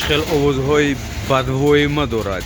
هیچ آوازهای بدوی ما دارد.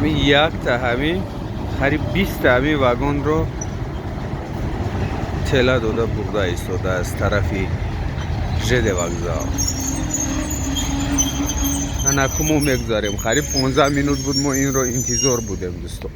همین یک تا همین قریب 20 تا همین واگن رو تله داده برده ایستاده از طرفی ژد وокزال. نکو ما میگذاریم قریب 15 مینوت بود ما این رو انتظار بودیم دوستان.